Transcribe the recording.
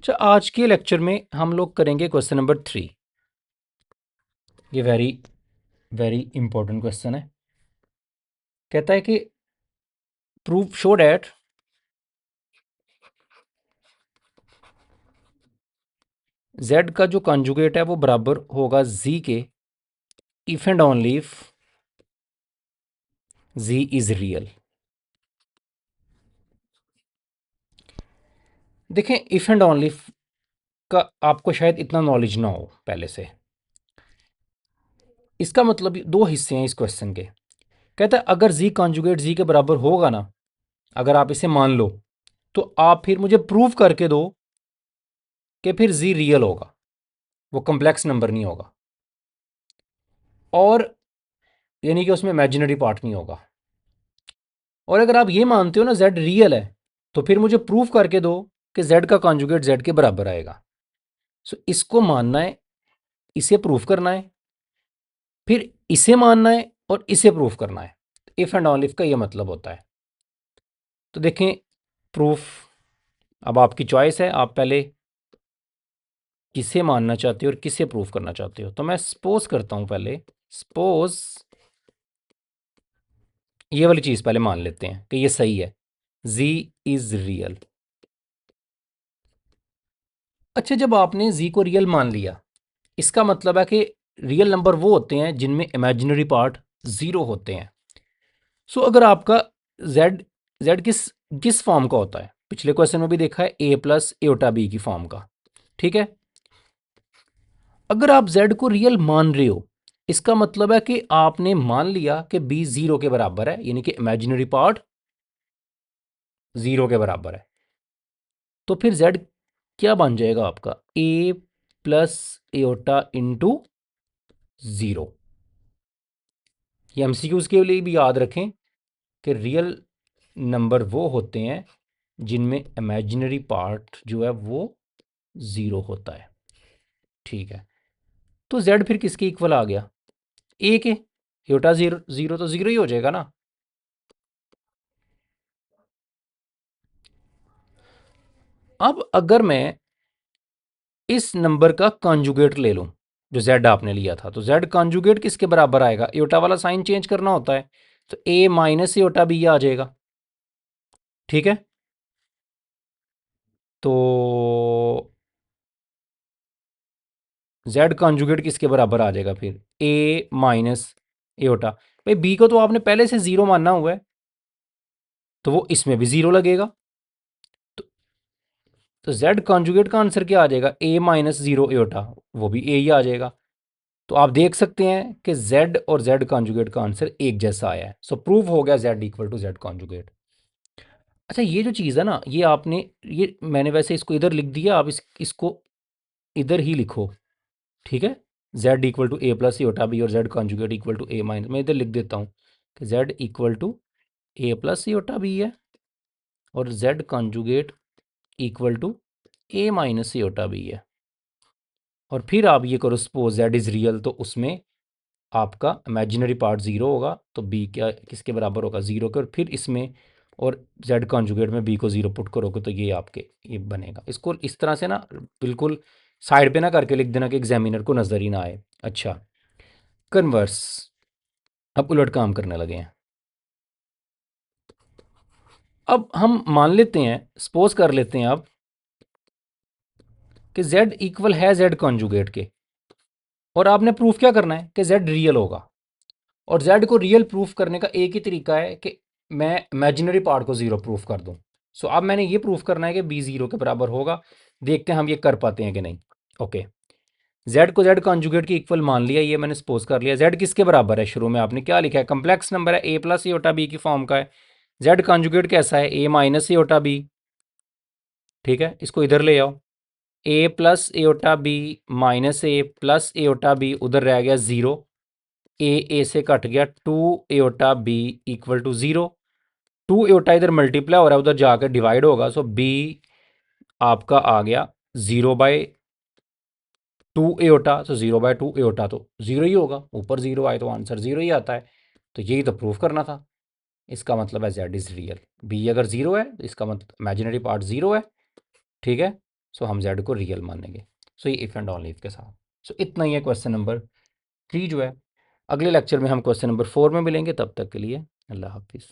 अच्छा, आज के लेक्चर में हम लोग करेंगे क्वेश्चन नंबर 3। ये वेरी वेरी इंपॉर्टेंट क्वेश्चन है। कहता है कि प्रूव शो डैट z का जो कॉन्जुगेट है वो बराबर होगा z के if and only if z is real. देखें, इफ एंड ओनली इफ का आपको शायद इतना नॉलेज ना हो पहले से। इसका मतलब दो हिस्से हैं इस क्वेश्चन के। कहता है अगर z कॉन्जुगेट z के बराबर होगा ना, अगर आप इसे मान लो, तो आप फिर मुझे प्रूव करके दो कि फिर z रियल होगा, वो कॉम्प्लेक्स नंबर नहीं होगा, और यानी कि उसमें इमेजिनरी पार्ट नहीं होगा। और अगर आप ये मानते हो ना z रियल है, तो फिर मुझे प्रूफ करके दो कि z का कॉन्जुगेट z के बराबर आएगा। सो इसको मानना है, इसे प्रूफ करना है, फिर इसे मानना है और इसे प्रूफ करना है। इफ एंड ऑल इफ का ये मतलब होता है। तो देखें, प्रूफ अब आपकी चॉइस है, आप पहले किसे मानना चाहते हो और किसे प्रूफ करना चाहते हो। तो मैं सपोज करता हूं, पहले सपोज ये वाली चीज पहले मान लेते हैं कि ये सही है, z इज रियल। अच्छा, जब आपने z को रियल मान लिया, इसका मतलब है कि रियल नंबर वो होते हैं जिनमें इमेजिनरी पार्ट ज़ीरो होते हैं। सो अगर आपका z z किस फॉर्म का होता है, पिछले क्वेश्चन में भी देखा है, a प्लस एटा बी की फॉर्म का। ठीक है, अगर आप z को रियल मान रहे हो, इसका मतलब है कि आपने मान लिया कि b ज़ीरो के बराबर है, यानी कि इमेजिनरी पार्ट ज़ीरो के बराबर है। तो फिर z क्या बन जाएगा आपका, a plus iota into zero. ये एमसीक्यूज के लिए भी याद रखें कि रियल नंबर वो होते हैं जिनमें इमेजिनरी पार्ट जो है वो ज़ीरो होता है। ठीक है, तो z फिर किसके इक्वल आ गया, a के। एटा ज़ीरो ज़ीरो तो ज़ीरो ही हो जाएगा ना। अब अगर मैं इस नंबर का कॉन्जुगेट ले लूं जो z आपने लिया था, तो z कॉन्जुगेट किसके बराबर आएगा, एटा वाला साइन चेंज करना होता है, तो a माइनस एटा बी आ जाएगा। ठीक है, तो z कॉन्जुगेट किसके बराबर आ जाएगा फिर, a माइनस एटा। भाई b को तो आपने पहले से ज़ीरो मानना हुआ है, तो वो इसमें भी ज़ीरो लगेगा। तो z कॉन्जुगेट का आंसर क्या आ जाएगा, a माइनस ज़ीरो एटा, वो भी a ही आ जाएगा। तो आप देख सकते हैं कि z और z कॉन्जुगेट का आंसर एक जैसा आया है। सो प्रूव हो गया z equal to z conjugate. अच्छा, ये जो चीज़ है ना, ये आपने, ये मैंने वैसे इसको इधर लिख दिया, आप इसको इधर ही लिखो। ठीक है, z equal to a plus iota b और z conjugate equal to a minus, मैं इधर लिख देता हूँ कि z equal to a plus iota b है और z conjugate equal to a minus iota b है। और फिर आप ये करो, सपोज z इज़ रियल, तो उसमें आपका इमेजिनरी पार्ट ज़ीरो होगा, तो b क्या किसके बराबर होगा, ज़ीरो के। और फिर इसमें और z कॉन्जुगेट में b को ज़ीरो पुट करोगे तो ये आपके ये बनेगा। इसको इस तरह से ना बिल्कुल साइड पे ना करके लिख देना कि एग्जामिनर को नज़र ही ना आए। अच्छा, कन्वर्स, अब उलट काम करने लगे हैं। अब हम मान लेते हैं, सपोज कर लेते हैं अब कि z इक्वल है z कॉन्जुगेट के, और आपने प्रूफ क्या करना है कि z रियल होगा। और z को रियल प्रूफ करने का एक ही तरीका है कि मैं इमेजिनरी पार्ट को ज़ीरो प्रूफ कर दूं। सो अब मैंने ये प्रूफ करना है कि b ज़ीरो के बराबर होगा। देखते हैं हम ये कर पाते हैं कि नहीं। ओके, z को z कॉन्जुगेट के इक्वल मान लिया, ये मैंने सपोज कर लिया। z किसके बराबर है, शुरू में आपने क्या लिखा है, कम्प्लेक्स नंबर है, a प्लस एटा बी की फॉर्म का है। z कॉन्जुगेट कैसा है, a माइनस एटा बी। ठीक है, इसको इधर ले आओ, a plus iota B minus a plus iota B, उधर रह गया ज़ीरो, ए से कट गया, two iota b equal to zero. Two iota इधर मल्टीप्लाई हो रहा है, उधर जाकर डिवाइड होगा, सो बी आपका आ गया zero by two Etah. So zero by two एटा तो ज़ीरो ही होगा, ऊपर ज़ीरो आए तो आंसर ज़ीरो ही आता है। तो यही तो प्रूफ करना था। इसका मतलब है z इज़ रियल। बी अगर ज़ीरो है तो इसका मतलब इमेजिनरी पार्ट ज़ीरो है। ठीक है, सो हम जेड को रियल मानेंगे। सो ये इफ़ एंड ऑनली इफ के साथ। सो इतना ही है क्वेश्चन नंबर 3 जो है। अगले लेक्चर में हम क्वेश्चन नंबर 4 में मिलेंगे, तब तक के लिए अल्लाह हाफिज़।